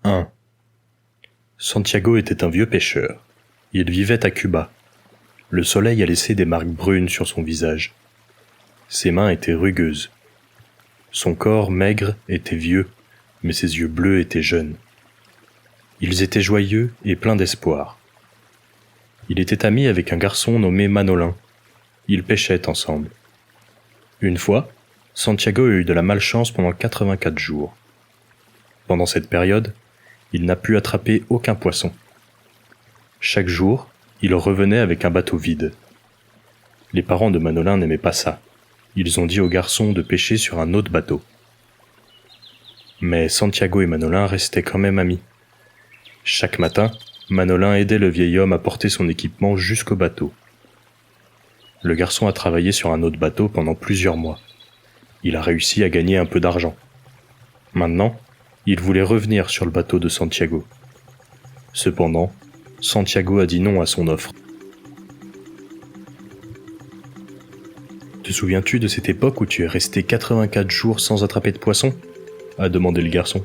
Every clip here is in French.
1. Santiago était un vieux pêcheur. Il vivait à Cuba. Le soleil a laissé des marques brunes sur son visage. Ses mains étaient rugueuses. Son corps maigre était vieux, mais ses yeux bleus étaient jeunes. Ils étaient joyeux et pleins d'espoir. Il était ami avec un garçon nommé Manolin. Ils pêchaient ensemble. Une fois, Santiago a eu de la malchance pendant 84 jours. Pendant cette période, il n'a pu attraper aucun poisson. Chaque jour, il revenait avec un bateau vide. Les parents de Manolin n'aimaient pas ça. Ils ont dit au garçon de pêcher sur un autre bateau. Mais Santiago et Manolin restaient quand même amis. Chaque matin, Manolin aidait le vieil homme à porter son équipement jusqu'au bateau. Le garçon a travaillé sur un autre bateau pendant plusieurs mois. Il a réussi à gagner un peu d'argent. Maintenant, il voulait revenir sur le bateau de Santiago. Cependant, Santiago a dit non à son offre. Te souviens-tu de cette époque où tu es resté 84 jours sans attraper de poisson ? A demandé le garçon.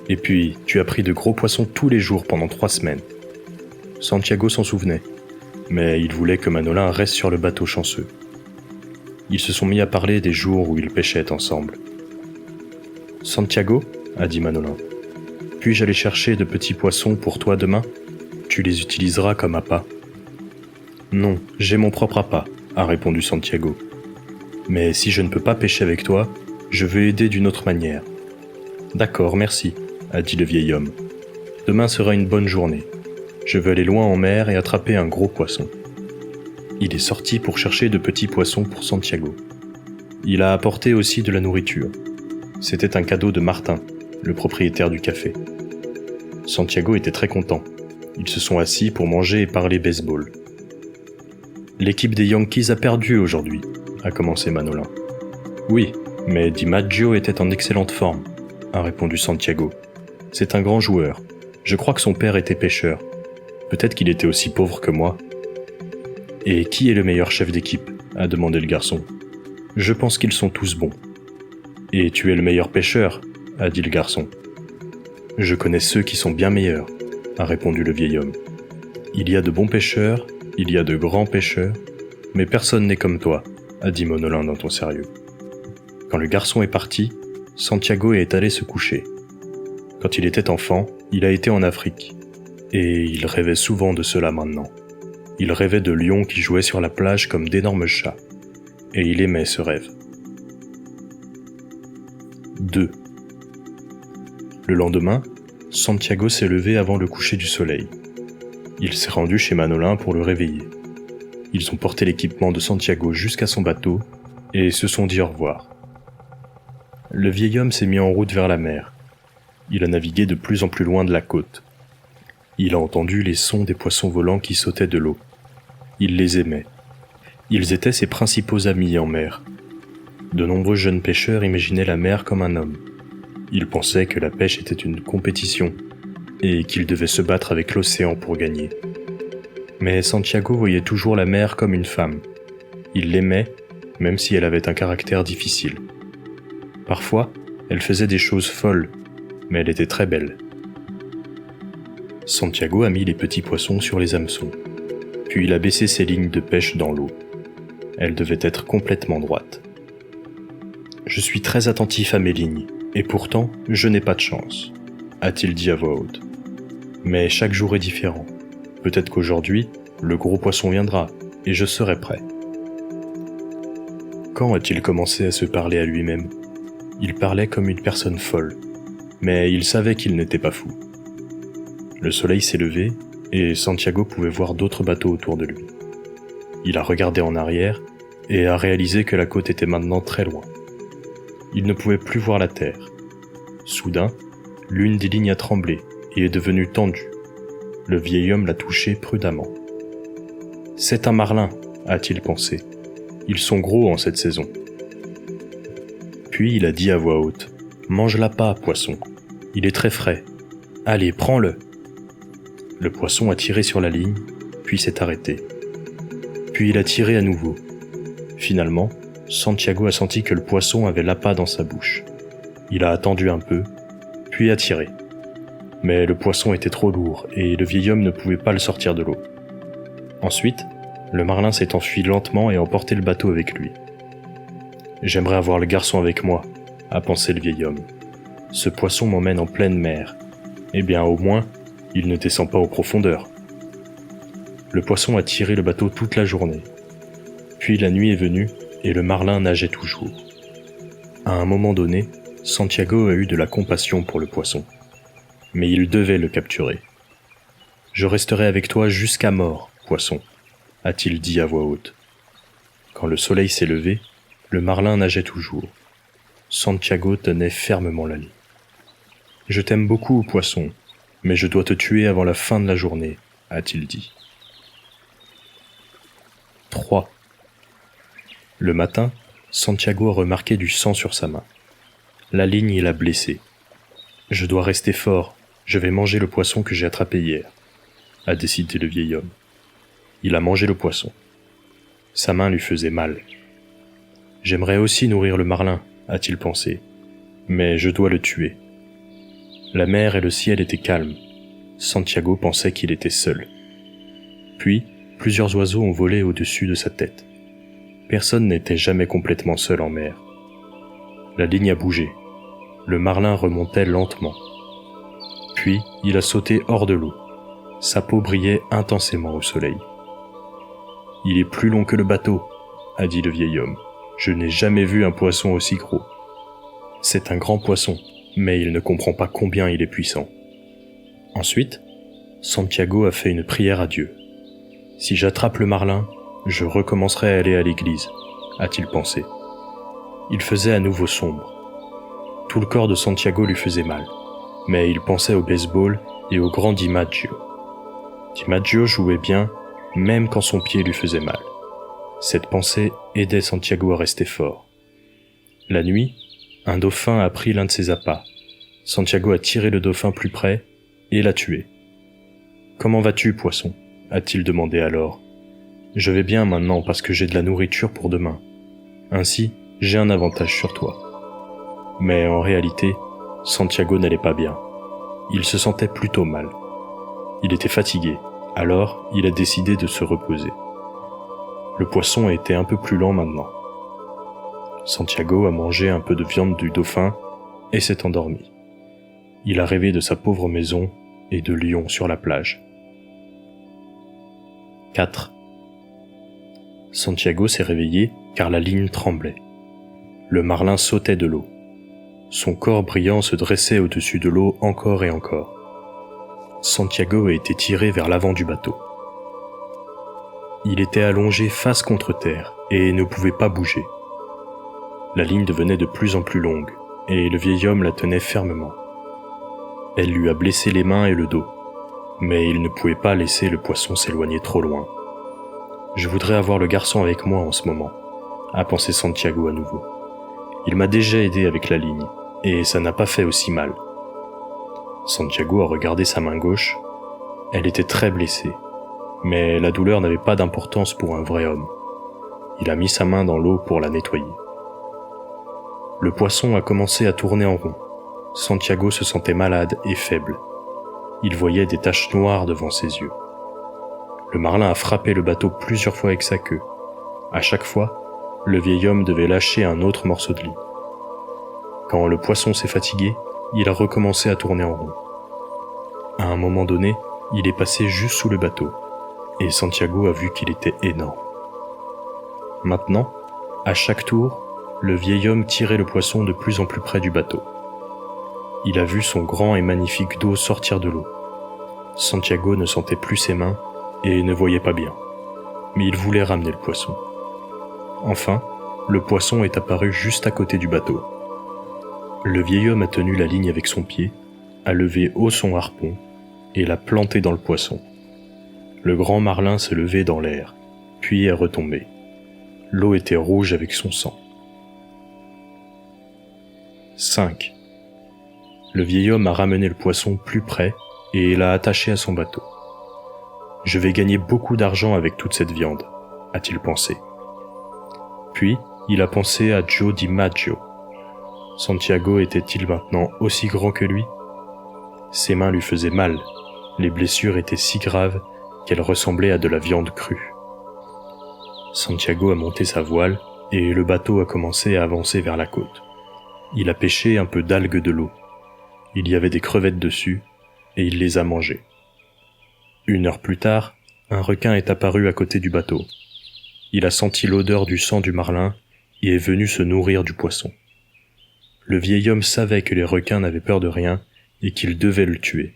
Et puis, tu as pris de gros poissons tous les jours pendant 3 semaines. Santiago s'en souvenait, mais il voulait que Manolin reste sur le bateau chanceux. Ils se sont mis à parler des jours où ils pêchaient ensemble. « Santiago, a dit Manolin, puis-je aller chercher de petits poissons pour toi demain ? Tu les utiliseras comme appât. »« Non, j'ai mon propre appât, a répondu Santiago. Mais si je ne peux pas pêcher avec toi, je veux aider d'une autre manière. »« D'accord, merci, a dit le vieil homme. Demain sera une bonne journée. Je veux aller loin en mer et attraper un gros poisson. » Il est sorti pour chercher de petits poissons pour Santiago. Il a apporté aussi de la nourriture. C'était un cadeau de Martin, le propriétaire du café. Santiago était très content. Ils se sont assis pour manger et parler baseball. « L'équipe des Yankees a perdu aujourd'hui, a commencé Manolin. « Oui, mais DiMaggio était en excellente forme, a répondu Santiago. C'est un grand joueur. Je crois que son père était pêcheur. Peut-être qu'il était aussi pauvre que moi. »« Et qui est le meilleur chef d'équipe ? A demandé le garçon. « Je pense qu'ils sont tous bons. »« Et tu es le meilleur pêcheur ? A dit le garçon. « Je connais ceux qui sont bien meilleurs, a répondu le vieil homme. Il y a de bons pêcheurs, il y a de grands pêcheurs, mais personne n'est comme toi, a dit Manolin d'un ton sérieux. Quand le garçon est parti, Santiago est allé se coucher. Quand il était enfant, il a été en Afrique, et il rêvait souvent de cela maintenant. Il rêvait de lions qui jouaient sur la plage comme d'énormes chats, et il aimait ce rêve. 2. Le lendemain, Santiago s'est levé avant le coucher du soleil. Il s'est rendu chez Manolin pour le réveiller. Ils ont porté l'équipement de Santiago jusqu'à son bateau et se sont dit au revoir. Le vieil homme s'est mis en route vers la mer. Il a navigué de plus en plus loin de la côte. Il a entendu les sons des poissons volants qui sautaient de l'eau. Il les aimait. Ils étaient ses principaux amis en mer. De nombreux jeunes pêcheurs imaginaient la mer comme un homme. Ils pensaient que la pêche était une compétition et qu'ils devaient se battre avec l'océan pour gagner. Mais Santiago voyait toujours la mer comme une femme. Il l'aimait, même si elle avait un caractère difficile. Parfois, elle faisait des choses folles, mais elle était très belle. Santiago a mis les petits poissons sur les hameçons, puis il a baissé ses lignes de pêche dans l'eau. Elles devaient être complètement droites. « Je suis très attentif à mes lignes, et pourtant, je n'ai pas de chance, » a-t-il dit à voix haute. Mais chaque jour est différent. Peut-être qu'aujourd'hui, le gros poisson viendra, et je serai prêt. Quand a-t-il commencé à se parler à lui-même ? Il parlait comme une personne folle, mais il savait qu'il n'était pas fou. Le soleil s'est levé, et Santiago pouvait voir d'autres bateaux autour de lui. Il a regardé en arrière, et a réalisé que la côte était maintenant très loin. Il ne pouvait plus voir la terre. Soudain, l'une des lignes a tremblé et est devenue tendue. Le vieil homme l'a touchée prudemment. « C'est un marlin, a-t-il pensé. Ils sont gros en cette saison. » Puis il a dit à voix haute. « Mange-la pas, poisson. Il est très frais. Allez, prends-le. » Le poisson a tiré sur la ligne, puis s'est arrêté. Puis il a tiré à nouveau. Finalement, Santiago a senti que le poisson avait l'appât dans sa bouche. Il a attendu un peu, puis a tiré. Mais le poisson était trop lourd et le vieil homme ne pouvait pas le sortir de l'eau. Ensuite, le marlin s'est enfui lentement et a emporté le bateau avec lui. « J'aimerais avoir le garçon avec moi », a pensé le vieil homme. « Ce poisson m'emmène en pleine mer. Eh bien, au moins, il ne descend pas aux profondeurs. » Le poisson a tiré le bateau toute la journée. Puis la nuit est venue et le marlin nageait toujours. À un moment donné, Santiago a eu de la compassion pour le poisson. Mais il devait le capturer. « Je resterai avec toi jusqu'à mort, poisson », a-t-il dit à voix haute. Quand le soleil s'est levé, le marlin nageait toujours. Santiago tenait fermement la ligne. « Je t'aime beaucoup, poisson, mais je dois te tuer avant la fin de la journée, » a-t-il dit. 3. Le matin, Santiago a remarqué du sang sur sa main. La ligne l'a blessé. « Je dois rester fort, je vais manger le poisson que j'ai attrapé hier, » a décidé le vieil homme. Il a mangé le poisson. Sa main lui faisait mal. « J'aimerais aussi nourrir le marlin, » a-t-il pensé, « mais je dois le tuer. » La mer et le ciel étaient calmes. Santiago pensait qu'il était seul. Puis, plusieurs oiseaux ont volé au-dessus de sa tête. Personne n'était jamais complètement seul en mer. La ligne a bougé. Le marlin remontait lentement. Puis, il a sauté hors de l'eau. Sa peau brillait intensément au soleil. « Il est plus long que le bateau, » a dit le vieil homme. « Je n'ai jamais vu un poisson aussi gros. » C'est un grand poisson, mais il ne comprend pas combien il est puissant. Ensuite, Santiago a fait une prière à Dieu. « Si j'attrape le marlin, je recommencerai à aller à l'église, » a-t-il pensé. Il faisait à nouveau sombre. Tout le corps de Santiago lui faisait mal, mais il pensait au baseball et au grand DiMaggio. DiMaggio jouait bien, même quand son pied lui faisait mal. Cette pensée aidait Santiago à rester fort. La nuit, un dauphin a pris l'un de ses appâts. Santiago a tiré le dauphin plus près et l'a tué. « Comment vas-tu, poisson ?» a-t-il demandé alors. « Je vais bien maintenant parce que j'ai de la nourriture pour demain. Ainsi, j'ai un avantage sur toi. » Mais en réalité, Santiago n'allait pas bien. Il se sentait plutôt mal. Il était fatigué, alors il a décidé de se reposer. Le poisson était un peu plus lent maintenant. Santiago a mangé un peu de viande du dauphin et s'est endormi. Il a rêvé de sa pauvre maison et de lions sur la plage. 4. Santiago s'est réveillé car la ligne tremblait. Le marlin sautait de l'eau. Son corps brillant se dressait au-dessus de l'eau encore et encore. Santiago a été tiré vers l'avant du bateau. Il était allongé face contre terre et ne pouvait pas bouger. La ligne devenait de plus en plus longue et le vieil homme la tenait fermement. Elle lui a blessé les mains et le dos, mais il ne pouvait pas laisser le poisson s'éloigner trop loin. « Je voudrais avoir le garçon avec moi en ce moment », a pensé Santiago à nouveau. Il m'a déjà aidé avec la ligne, et ça n'a pas fait aussi mal. Santiago a regardé sa main gauche. Elle était très blessée, mais la douleur n'avait pas d'importance pour un vrai homme. Il a mis sa main dans l'eau pour la nettoyer. Le poisson a commencé à tourner en rond. Santiago se sentait malade et faible. Il voyait des taches noires devant ses yeux. Le marlin a frappé le bateau plusieurs fois avec sa queue. À chaque fois, le vieil homme devait lâcher un autre morceau de ligne. Quand le poisson s'est fatigué, il a recommencé à tourner en rond. À un moment donné, il est passé juste sous le bateau, et Santiago a vu qu'il était énorme. Maintenant, à chaque tour, le vieil homme tirait le poisson de plus en plus près du bateau. Il a vu son grand et magnifique dos sortir de l'eau. Santiago ne sentait plus ses mains et ne voyait pas bien, mais il voulait ramener le poisson. Enfin, le poisson est apparu juste à côté du bateau. Le vieil homme a tenu la ligne avec son pied, a levé haut son harpon et l'a planté dans le poisson. Le grand marlin s'est levé dans l'air, puis est retombé. L'eau était rouge avec son sang. 5. Le vieil homme a ramené le poisson plus près et l'a attaché à son bateau. « Je vais gagner beaucoup d'argent avec toute cette viande », a-t-il pensé. Puis, il a pensé à Joe DiMaggio. Santiago était-il maintenant aussi grand que lui? Ses mains lui faisaient mal, les blessures étaient si graves qu'elles ressemblaient à de la viande crue. Santiago a monté sa voile et le bateau a commencé à avancer vers la côte. Il a pêché un peu d'algues de l'eau. Il y avait des crevettes dessus et il les a mangées. 1 heure plus tard, un requin est apparu à côté du bateau. Il a senti l'odeur du sang du marlin et est venu se nourrir du poisson. Le vieil homme savait que les requins n'avaient peur de rien et qu'il devait le tuer.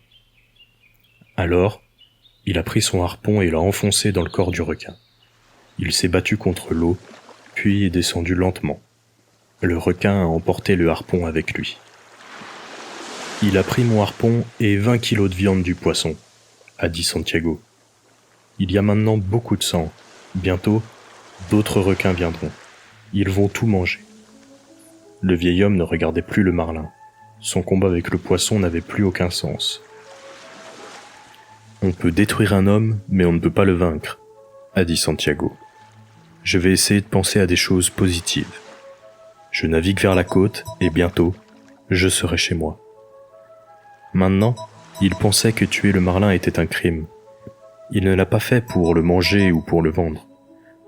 Alors, il a pris son harpon et l'a enfoncé dans le corps du requin. Il s'est battu contre l'eau, puis est descendu lentement. Le requin a emporté le harpon avec lui. Il a pris mon harpon et 20 kilos de viande du poisson, a dit Santiago. Il y a maintenant beaucoup de sang. Bientôt, d'autres requins viendront. Ils vont tout manger. Le vieil homme ne regardait plus le marlin. Son combat avec le poisson n'avait plus aucun sens. On peut détruire un homme, mais on ne peut pas le vaincre, a dit Santiago. Je vais essayer de penser à des choses positives. Je navigue vers la côte et bientôt, je serai chez moi. Maintenant, il pensait que tuer le marlin était un crime. Il ne l'a pas fait pour le manger ou pour le vendre.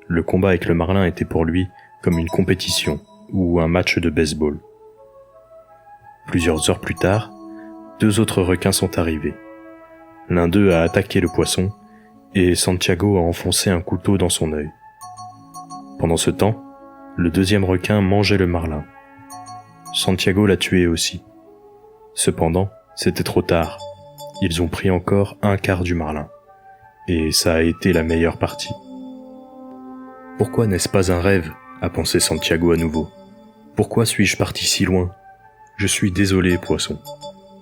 Le combat avec le marlin était pour lui comme une compétition ou un match de baseball. Plusieurs heures plus tard, 2 autres requins sont arrivés. L'un d'eux a attaqué le poisson et Santiago a enfoncé un couteau dans son œil. Pendant ce temps, le 2e requin mangeait le marlin. Santiago l'a tué aussi. Cependant, c'était trop tard. Ils ont pris encore 1/4 du marlin. Et ça a été la meilleure partie. Pourquoi n'est-ce pas un rêve, a pensé Santiago à nouveau. Pourquoi suis-je parti si loin? Je suis désolé, poisson.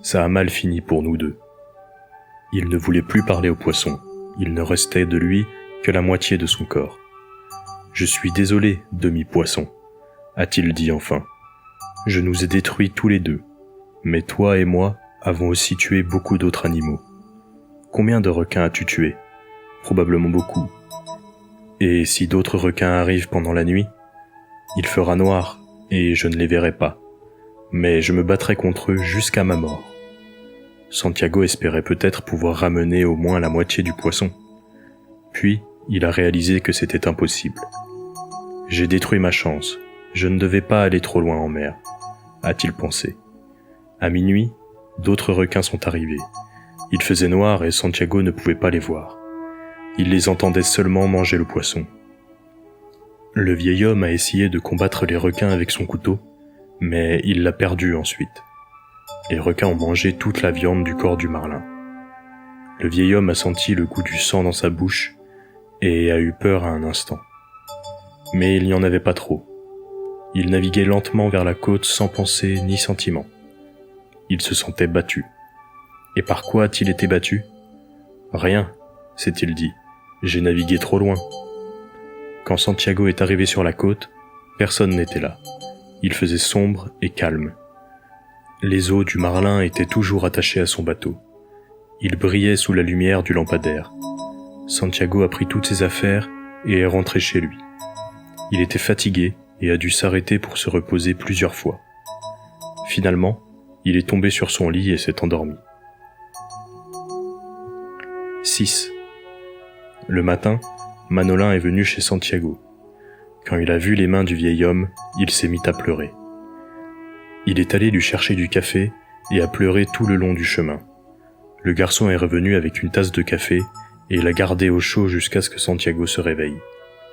Ça a mal fini pour nous deux. Il ne voulait plus parler au poisson. Il ne restait de lui que la moitié de son corps. Je suis désolé, demi-poisson, a-t-il dit enfin. Je nous ai détruits tous les deux. Mais toi et moi avons aussi tué beaucoup d'autres animaux. Combien de requins as-tu tué? Probablement beaucoup. Et si d'autres requins arrivent pendant la nuit, il fera noir et je ne les verrai pas. Mais je me battrai contre eux jusqu'à ma mort. Santiago espérait peut-être pouvoir ramener au moins la moitié du poisson. Puis, il a réalisé que c'était impossible. J'ai détruit ma chance. Je ne devais pas aller trop loin en mer, a-t-il pensé. À minuit, d'autres requins sont arrivés. Il faisait noir et Santiago ne pouvait pas les voir. Il les entendait seulement manger le poisson. Le vieil homme a essayé de combattre les requins avec son couteau, mais il l'a perdu ensuite. Les requins ont mangé toute la viande du corps du marlin. Le vieil homme a senti le goût du sang dans sa bouche et a eu peur à un instant. Mais il n'y en avait pas trop. Il naviguait lentement vers la côte sans pensée ni sentiment. Il se sentait battu. Et par quoi a-t-il été battu? Rien, s'est-il dit. J'ai navigué trop loin. Quand Santiago est arrivé sur la côte, personne n'était là. Il faisait sombre et calme. Les os du marlin étaient toujours attachés à son bateau. Il brillait sous la lumière du lampadaire. Santiago a pris toutes ses affaires et est rentré chez lui. Il était fatigué et a dû s'arrêter pour se reposer plusieurs fois. Finalement, il est tombé sur son lit et s'est endormi. 6. Le matin, Manolin est venu chez Santiago. Quand il a vu les mains du vieil homme, il s'est mis à pleurer. Il est allé lui chercher du café et a pleuré tout le long du chemin. Le garçon est revenu avec une tasse de café et l'a gardé au chaud jusqu'à ce que Santiago se réveille.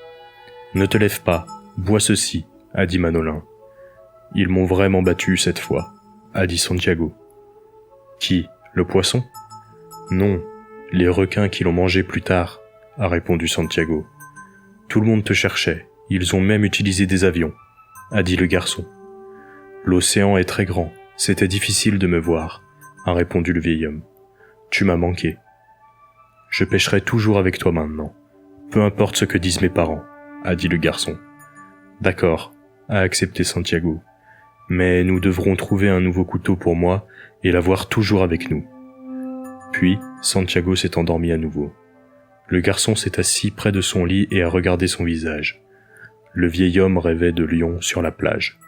« Ne te lève pas, bois ceci », a dit Manolin. « Ils m'ont vraiment battu cette fois », a dit Santiago. « Qui, le poisson ?»« Non, les requins qui l'ont mangé plus tard », a répondu Santiago. « Tout le monde te cherchait, ils ont même utilisé des avions », a dit le garçon. « L'océan est très grand, c'était difficile de me voir », a répondu le vieil homme. « Tu m'as manqué. Je pêcherai toujours avec toi maintenant, peu importe ce que disent mes parents, » a dit le garçon. « D'accord, » a accepté Santiago. « Mais nous devrons trouver un nouveau couteau pour moi et l'avoir toujours avec nous. » Puis, Santiago s'est endormi à nouveau. Le garçon s'est assis près de son lit et a regardé son visage. Le vieil homme rêvait de lions sur la plage.